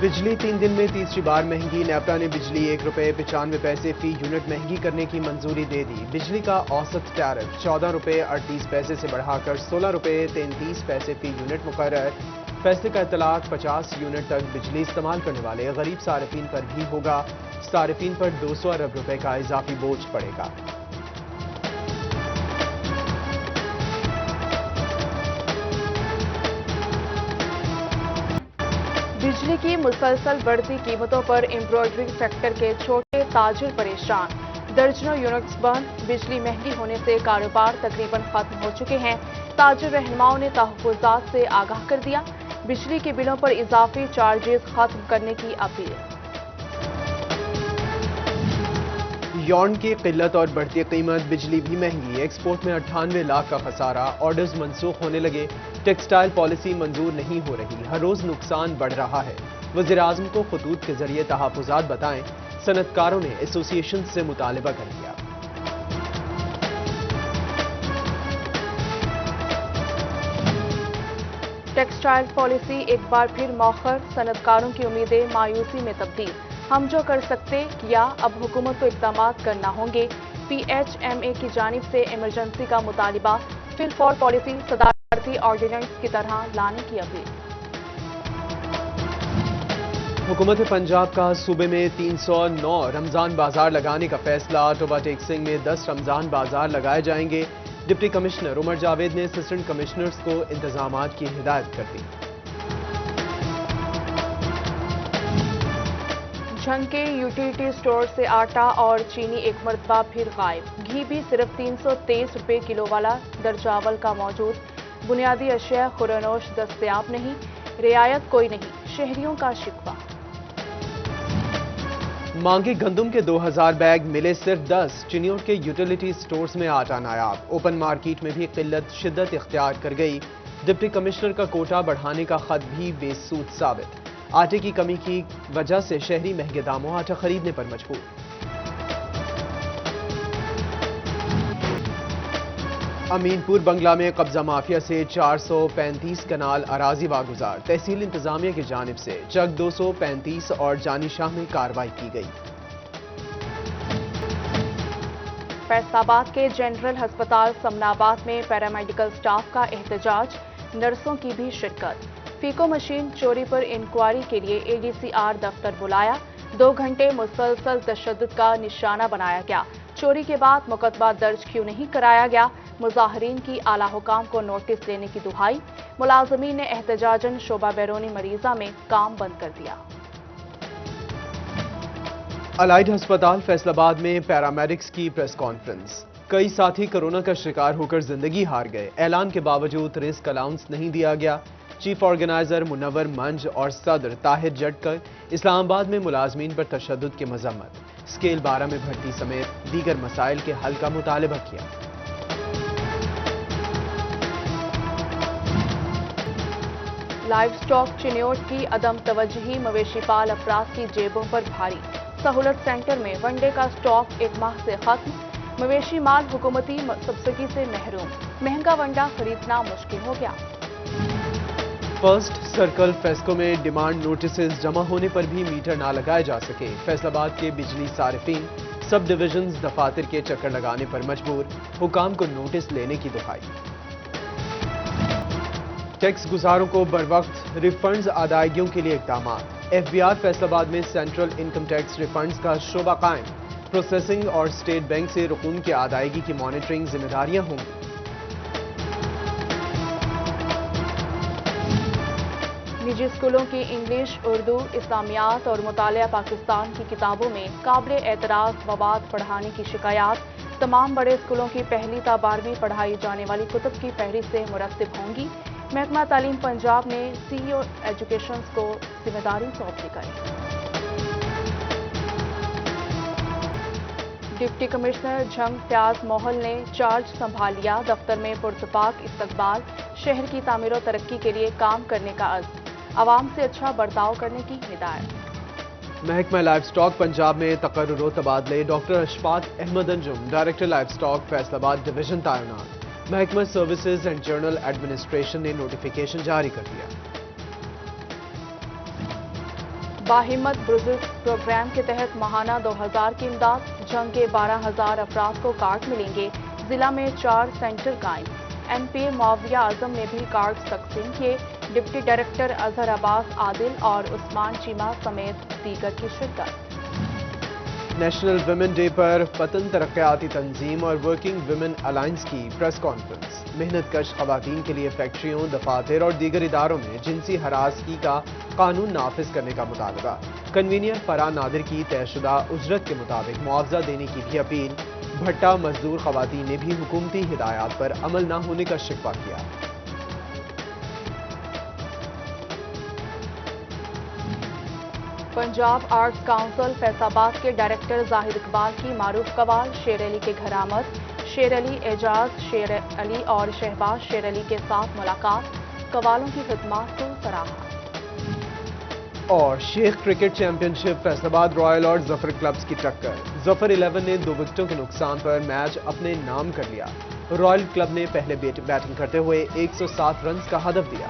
بجلی 3 دن میں تیسری بار مہنگی، نیپٹا نے بجلی ₹1.95 فی یونٹ مہنگی کرنے کی منظوری دے دی۔ بجلی کا اوسط ٹیرف ₹14.38 سے بڑھا کر ₹16.33 فی یونٹ مقرر۔ فیصلے کا اطلاق 50 یونٹ تک بجلی استعمال کرنے والے غریب صارفین پر بھی ہوگا۔ صارفین پر ₹200 ارب کا اضافی بوجھ پڑے گا۔ بجلی کی مسلسل بڑھتی قیمتوں پر امبرائڈری سیکٹر کے چھوٹے تاجر پریشان۔ درجنوں یونٹس بند، بجلی مہنگی ہونے سے کاروبار تقریباً ختم ہو چکے ہیں۔ تاجر رہنماؤں نے تحفظات سے آگاہ کر دیا، بجلی کے بلوں پر اضافی چارجز ختم کرنے کی اپیل۔ یارن کی قلت اور بڑھتی قیمت، بجلی بھی مہنگی، ایکسپورٹ میں 98 لاکھ کا خسارہ، آرڈرز منسوخ ہونے لگے، ٹیکسٹائل پالیسی منظور نہیں ہو رہی، ہر روز نقصان بڑھ رہا ہے۔ وزیر اعظم کو خطوط کے ذریعے تحفظات بتائیں، صنعت کاروں نے ایسوسی ایشن سے مطالبہ کر دیا۔ ٹیکسٹائل پالیسی ایک بار پھر مؤخر، صنعت کاروں کی امیدیں مایوسی میں تبدیل۔ ہم جو کر سکتے کیا، اب حکومت کو اقدامات کرنا ہوں گے۔ پی ایچ ایم اے کی جانب سے ایمرجنسی کا مطالبہ، فی الفور پالیسی صدارتی آرڈیننس کی طرح لانے کی اپیل۔ حکومت پنجاب کا صوبے میں 309 رمضان بازار لگانے کا فیصلہ، ٹوبہ ٹیک-سنگھ میں 10 رمضان بازار لگائے جائیں گے۔ ڈپٹی کمشنر عمر جاوید نے اسسٹنٹ کمشنرز کو انتظامات کی ہدایت کر دی۔ جھنگ کے یوٹیلیٹی سٹور سے آٹا اور چینی ایک مرتبہ پھر غائب، گھی بھی صرف 323 روپے کلو والا درجاول کا موجود، بنیادی اشیاء خورنوش دستیاب نہیں، رعایت کوئی نہیں، شہریوں کا شکوہ۔ مانگے گندم کے 2000 بیگ، ملے صرف 10، چنیوٹ کے یوٹیلیٹی سٹورز میں آٹا نایاب، اوپن مارکیٹ میں بھی قلت شدت اختیار کر گئی۔ ڈپٹی کمشنر کا کوٹا بڑھانے کا خط بھی بے سود ثابت، آٹے کی کمی کی وجہ سے شہری مہنگے داموں آٹا خریدنے پر مجبور۔ امین پور بنگلہ میں قبضہ مافیا سے 435 کنال اراضی واگزار، تحصیل انتظامیہ کی جانب سے چک 235 اور جانی شاہ میں کارروائی کی گئی۔ فیصل آباد کے جنرل ہسپتال سمناباد میں پیرامیڈیکل سٹاف کا احتجاج، نرسوں کی بھی شرکت۔ فیکو مشین چوری پر انکوائری کے لیے اے ڈی سی آر دفتر بلایا، 2 گھنٹے مسلسل تشدد کا نشانہ بنایا گیا۔ چوری کے بعد مقدمہ درج کیوں نہیں کرایا گیا؟ مظاہرین کی اعلیٰ حکام کو نوٹس لینے کی دہائی، ملازمین نے احتجاجاً شعبہ بیرونی مریضہ میں کام بند کر دیا۔ الائیڈ ہسپتال فیصل آباد میں پیرامیڈکس کی پریس کانفرنس، کئی ساتھی کورونا کا شکار ہو کر زندگی ہار گئے، اعلان کے باوجود رسک الاؤنس نہیں دیا گیا۔ چیف آرگنائزر منور منج اور صدر طاہر جٹکر، اسلام آباد میں ملازمین پر تشدد کی مذمت، اسکیل 12 میں بھرتی سمیت دیگر مسائل کے حل کا مطالبہ کیا۔ لائیو سٹاک چنیوٹ کی عدم توجہی مویشی پال افراد کی جیبوں پر بھاری، سہولت سینٹر میں ونڈے کا سٹاک 1 ماہ سے ختم، مویشی مال حکومتی سبسڈی سے محروم، مہنگا ونڈا خریدنا مشکل ہو گیا۔ فرسٹ سرکل فیسکو میں ڈیمانڈ نوٹسز جمع ہونے پر بھی میٹر نہ لگائے جا سکے، فیصل آباد کے بجلی صارفین سب ڈویژنز دفاتر کے چکر لگانے پر مجبور، حکام کو نوٹس لینے کی دہائی۔ ٹیکس گزاروں کو بروقت ریفنڈز ادائیگیوں کے لیے اقدامات، ایف بی آر فیصل آباد میں سینٹرل انکم ٹیکس ریفنڈز کا شعبہ قائم، پروسیسنگ اور اسٹیٹ بینک سے رقوم کی ادائیگی کی مانیٹرنگ ذمہ داریاں ہوں گی۔ نجی اسکولوں کی انگلش، اردو، اسلامیات اور مطالعہ پاکستان کی کتابوں میں قابل اعتراض مواد پڑھانے کی شکایات، تمام بڑے اسکولوں کی 1 تا 12ویں پڑھائی جانے والی کتب کی فہرستیں مرتب ہوں گی۔ محکمہ تعلیم پنجاب نے سی ای او ایجوکیشنز کو ذمہ داری سونپ دی گئی۔ ڈپٹی کمشنر جھنگ فیاض موہل نے چارج سنبھال لیا، دفتر میں پرتپاک استقبال، شہر کی تعمیر و ترقی کے لیے کام کرنے کا عزم، عوام سے اچھا برتاؤ کرنے کی ہدایت۔ محکمہ لائف سٹاک پنجاب میں تقرر و تبادلے، ڈاکٹر اشفاق احمد انجم ڈائریکٹر لائف سٹاک فیصل آباد ڈویژن تعینات، محکمہ سروسز اینڈ جنرل ایڈمنسٹریشن نے نوٹیفیکیشن جاری کر دیا۔ باہمت بزرگ پروگرام کے تحت ماہانہ 2000 کی امداد، جنگ کے 12,000 افراد کو کارڈ ملیں گے، ضلع میں 4 سینٹر قائم۔ این پی اے معاویہ اعظم نے بھی کارڈ تقسیم کیے، ڈپٹی ڈائریکٹر اظہر عباس عادل اور عثمان چیمہ سمیت دیگر کی شرکت۔ نیشنل ویمن ڈے پر وطن ترقیاتی تنظیم اور ورکنگ ویمن الائنس کی پریس کانفرنس۔ محنت کش خواتین کے لیے فیکٹریوں، دفاتر اور دیگر اداروں میں جنسی ہراسگی کا قانون نافذ کرنے کا مطالبہ۔ کنوینئر فرح نادر کی طے شدہ اجرت کے مطابق معاوضہ دینے کی بھی اپیل۔ بھٹا مزدور خواتین نے بھی حکومتی ہدایات پر عمل نہ ہونے کا شکوہ کیا۔ پنجاب آرٹس کونسل فیصل آباد کے ڈائریکٹر زاہد اقبال کی معروف قوال شیر علی کے گھر آمد۔ شیر علی اعجاز شیر علی اور شہباز شیر علی کے ساتھ ملاقات، قوالوں کی خدمات کو سراہا۔ اور شیخ کرکٹ چیمپئن شپ فیصل آباد رائل اور ظفر کلبز کی ٹکر۔ ظفر 11 نے 2 وکٹوں کے نقصان پر میچ اپنے نام کر لیا۔ رائل کلب نے پہلے بیٹنگ کرتے ہوئے 107 رنز کا ہدف دیا۔